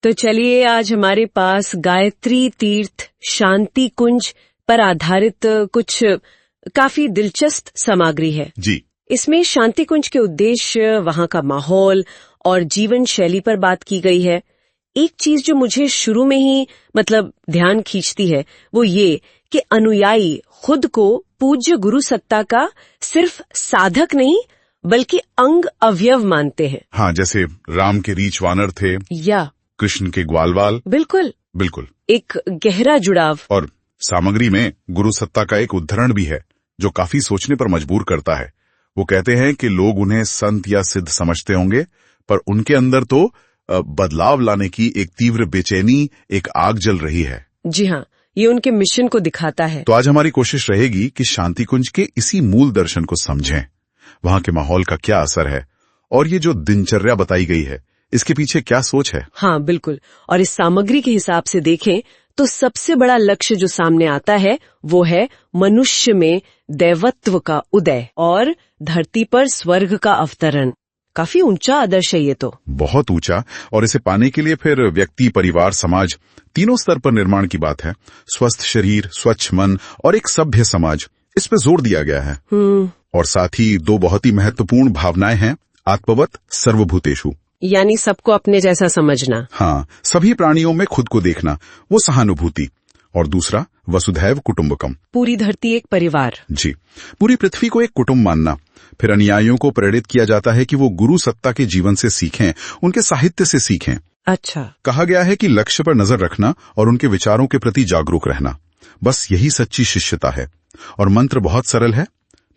तो चलिए आज हमारे पास गायत्री तीर्थ शांति कुंज पर आधारित कुछ काफी दिलचस्प सामग्री है जी। इसमें शांति कुंज के उद्देश्य, वहाँ का माहौल और जीवन शैली पर बात की गई है। एक चीज जो मुझे शुरू में ही ध्यान खींचती है वो ये कि अनुयायी खुद को पूज्य गुरु सत्ता का सिर्फ साधक नहीं बल्कि अंग अवयव मानते हैं। हाँ, जैसे राम के रीछ वानर थे या कृष्ण के ग्वालवाल। बिल्कुल एक गहरा जुड़ाव। और सामग्री में गुरु सत्ता का एक उदाहरण भी है जो काफी सोचने पर मजबूर करता है। वो कहते हैं कि लोग उन्हें संत या सिद्ध समझते होंगे, पर उनके अंदर तो बदलाव लाने की एक तीव्र बेचैनी, एक आग जल रही है। जी हाँ, ये उनके मिशन को दिखाता है। तो आज हमारी कोशिश रहेगी कि शांति कुंज के इसी मूल दर्शन को समझें, वहाँ के माहौल का क्या असर है और ये जो दिनचर्या बताई गई है इसके पीछे क्या सोच है। हाँ बिल्कुल, और इस सामग्री के हिसाब से देखें तो सबसे बड़ा लक्ष्य जो सामने आता है वो है मनुष्य में दैवत्व का उदय और धरती पर स्वर्ग का अवतरण। काफी ऊंचा आदर्श है ये तो। बहुत ऊंचा, और इसे पाने के लिए फिर व्यक्ति, परिवार, समाज तीनों स्तर पर निर्माण की बात है। स्वस्थ शरीर, स्वच्छ मन और एक सभ्य समाज, इस पे जोर दिया गया है। और साथ ही दो बहुत ही महत्वपूर्ण भावनाएं हैं, आत्मवत सर्वभूतेषु, यानी सबको अपने जैसा समझना। हाँ, सभी प्राणियों में खुद को देखना, वो सहानुभूति। और दूसरा वसुधैव कुटुंबकम, पूरी धरती एक परिवार। जी, पूरी पृथ्वी को एक कुटुंब मानना। फिर अनुयायियों को प्रेरित किया जाता है कि वो गुरु सत्ता के जीवन से सीखें, उनके साहित्य से सीखें। अच्छा, कहा गया है कि लक्ष्य पर नजर रखना और उनके विचारों के प्रति जागरूक रहना, बस यही सच्ची शिष्यता है। और मंत्र बहुत सरल है,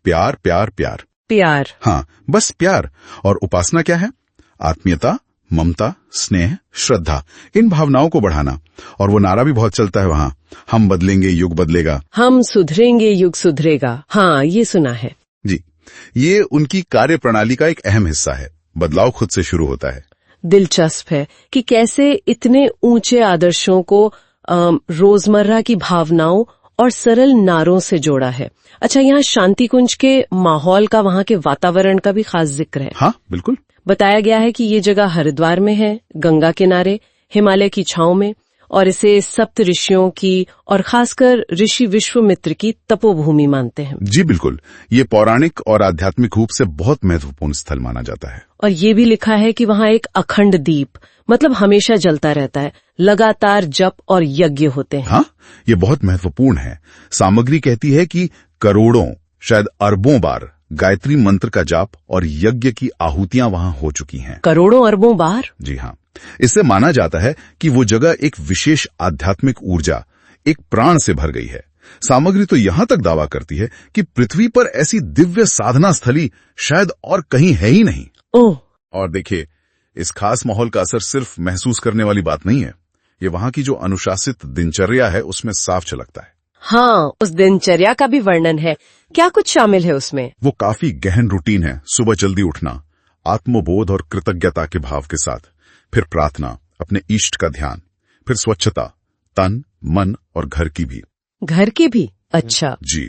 प्यार प्यार प्यार प्यार। हाँ, बस प्यार। और उपासना क्या है? आत्मीयता, ममता, स्नेह, श्रद्धा, इन भावनाओं को बढ़ाना। और वो नारा भी बहुत चलता है वहाँ, हम बदलेंगे युग बदलेगा, हम सुधरेंगे युग सुधरेगा। हाँ, ये सुना है जी। ये उनकी कार्य प्रणाली का एक अहम हिस्सा है। बदलाव खुद से शुरू होता है। दिलचस्प है कि कैसे इतने ऊंचे आदर्शों को रोजमर्रा की भावनाओं और सरल नारों से जोड़ा है। अच्छा, यहाँ शांति कुंज के माहौल का, वहाँ के वातावरण का भी खास जिक्र है। हाँ बिल्कुल। बताया गया है कि ये जगह हरिद्वार में है, गंगा किनारे, हिमालय की छांव में, और इसे सप्त ऋषियों की और खासकर ऋषि विश्वामित्र की तपोभूमि मानते हैं। जी बिल्कुल, ये पौराणिक और आध्यात्मिक रूप से बहुत महत्वपूर्ण स्थल माना जाता है। और ये भी लिखा है कि वहाँ एक अखंड दीप, हमेशा जलता रहता है, लगातार जप और यज्ञ होते हैं। हाँ, ये बहुत महत्वपूर्ण है। सामग्री कहती है कि करोड़ों, शायद अरबों बार गायत्री मंत्र का जाप और यज्ञ की आहुतियां वहां हो चुकी हैं। करोड़ों अरबों बार? जी हाँ। इससे माना जाता है कि वो जगह एक विशेष आध्यात्मिक ऊर्जा, एक प्राण से भर गई है। सामग्री तो यहां तक दावा करती है कि पृथ्वी पर ऐसी दिव्य साधना स्थली शायद और कहीं है ही नहीं। ओह! और देखिए, इस खास माहौल का असर सिर्फ महसूस करने वाली बात नहीं है, ये वहां की जो अनुशासित दिनचर्या है उसमें साफ झलकता है। हाँ, उस दिनचर्या का भी वर्णन है। क्या कुछ शामिल है उसमें? वो काफी गहन रूटीन है। सुबह जल्दी उठना, आत्मबोध और कृतज्ञता के भाव के साथ, फिर प्रार्थना, अपने इष्ट का ध्यान, फिर स्वच्छता, तन, मन और घर की भी। घर की भी? अच्छा जी।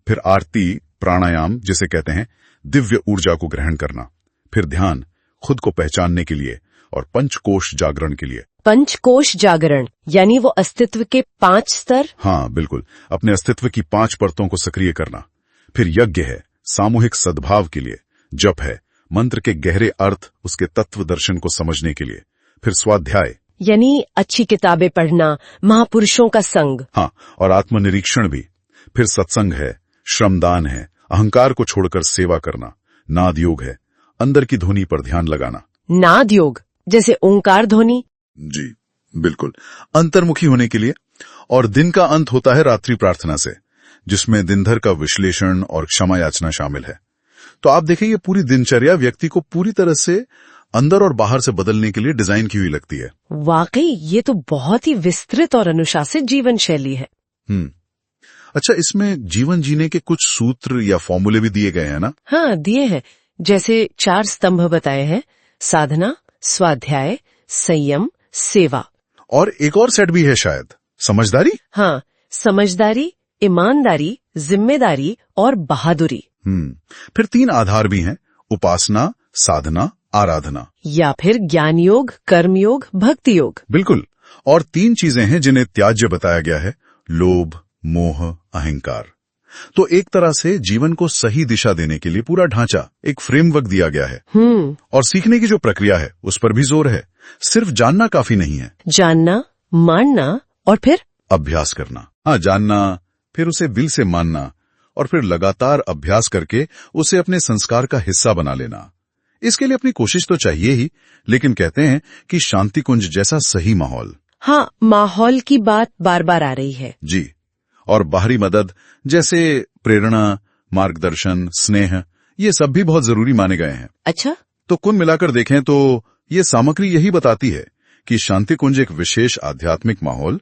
फिर आरती, प्राणायाम जिसे कहते हैं, दिव्य ऊर्जा को ग्रहण करना, फिर ध्यान, खुद को पहचानने के लिए, और पंचकोश जागरण के लिए। पंचकोश जागरण यानी वो अस्तित्व के 5 स्तर? हाँ बिल्कुल, अपने अस्तित्व की 5 परतों को सक्रिय करना। फिर यज्ञ है, सामूहिक सद्भाव के लिए। जप है, मंत्र के गहरे अर्थ, उसके तत्व दर्शन को समझने के लिए। फिर स्वाध्याय यानी अच्छी किताबें पढ़ना, महापुरुषों का संग। हाँ, और आत्मनिरीक्षण भी। फिर सत्संग है, श्रमदान है, अहंकार को छोड़कर सेवा करना। नाद योग है, अंदर की ध्वनि पर ध्यान लगाना। नाद योग जैसे ओंकार ध्वनि? जी बिल्कुल, अंतर्मुखी होने के लिए। और दिन का अंत होता है रात्रि प्रार्थना से, जिसमें दिन भर का विश्लेषण और क्षमा याचना शामिल है। तो आप देखें, ये पूरी दिनचर्या व्यक्ति को पूरी तरह से अंदर और बाहर से बदलने के लिए डिजाइन की हुई लगती है। वाकई ये तो बहुत ही विस्तृत और अनुशासित जीवन शैली है। अच्छा, इसमें जीवन जीने के कुछ सूत्र या फॉर्मूले भी दिए गए हैं ना? हाँ, दिए हैं। जैसे 4 स्तंभ बताए हैं: साधना, स्वाध्याय, संयम, सेवा। और एक और सेट भी है शायद, समझदारी। हाँ, समझदारी, ईमानदारी, जिम्मेदारी और बहादुरी। फिर 3 आधार भी हैं: उपासना, साधना, आराधना, या फिर ज्ञान योग, कर्म योग, भक्ति योग। बिल्कुल। और 3 चीजें हैं जिन्हें त्याज्य बताया गया है, लोभ, मोह, अहंकार। तो एक तरह से जीवन को सही दिशा देने के लिए पूरा ढांचा, एक फ्रेमवर्क दिया गया है। और सीखने की जो प्रक्रिया है उस पर भी जोर है। सिर्फ जानना काफी नहीं है, जानना, मानना और फिर अभ्यास करना। हाँ, जानना, फिर उसे दिल से मानना और फिर लगातार अभ्यास करके उसे अपने संस्कार का हिस्सा बना लेना। इसके लिए अपनी कोशिश तो चाहिए ही, लेकिन कहते हैं कि शांति कुंज जैसा सही माहौल। हाँ, माहौल की बात बार बार आ रही है। जी। और बाहरी मदद जैसे प्रेरणा, मार्गदर्शन, स्नेह, ये सब भी बहुत जरूरी माने गए हैं। अच्छा, तो कुल मिलाकर देखें तो ये सामग्री यही बताती है कि शांति कुंज एक विशेष आध्यात्मिक माहौल,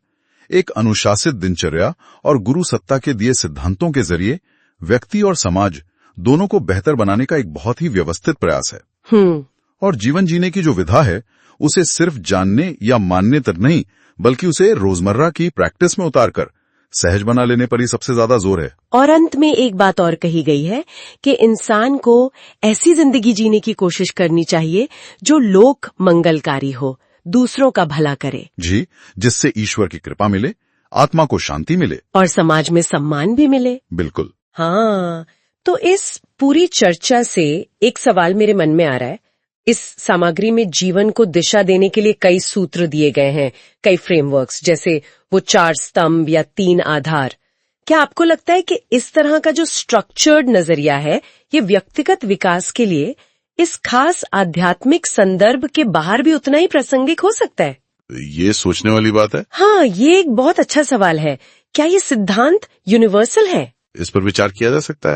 एक अनुशासित दिनचर्या और गुरु सत्ता के दिए सिद्धांतों के जरिए व्यक्ति और समाज दोनों को बेहतर बनाने का एक बहुत ही व्यवस्थित प्रयास है। और जीवन जीने की जो विधा है उसे सिर्फ जानने या मानने तक नहीं, बल्कि उसे रोजमर्रा की प्रैक्टिस में उतारकर सहज बना लेने पर ही सबसे ज्यादा जोर है। और अंत में एक बात और कही गई है कि इंसान को ऐसी जिंदगी जीने की कोशिश करनी चाहिए जो लोक मंगलकारी हो, दूसरों का भला करे। जी, जिससे ईश्वर की कृपा मिले, आत्मा को शांति मिले और समाज में सम्मान भी मिले। बिल्कुल। हाँ, तो इस पूरी चर्चा से एक सवाल मेरे मन में आ रहा है। इस सामग्री में जीवन को दिशा देने के लिए कई सूत्र दिए गए हैं, कई फ्रेमवर्क्स, जैसे वो 4 स्तंभ या 3 आधार। क्या आपको लगता है कि इस तरह का जो स्ट्रक्चर्ड नजरिया है, ये व्यक्तिगत विकास के लिए इस खास आध्यात्मिक संदर्भ के बाहर भी उतना ही प्रासंगिक हो सकता है? ये सोचने वाली बात है। हाँ, ये एक बहुत अच्छा सवाल है। क्या ये सिद्धांत यूनिवर्सल है? इस पर विचार किया जा सकता है।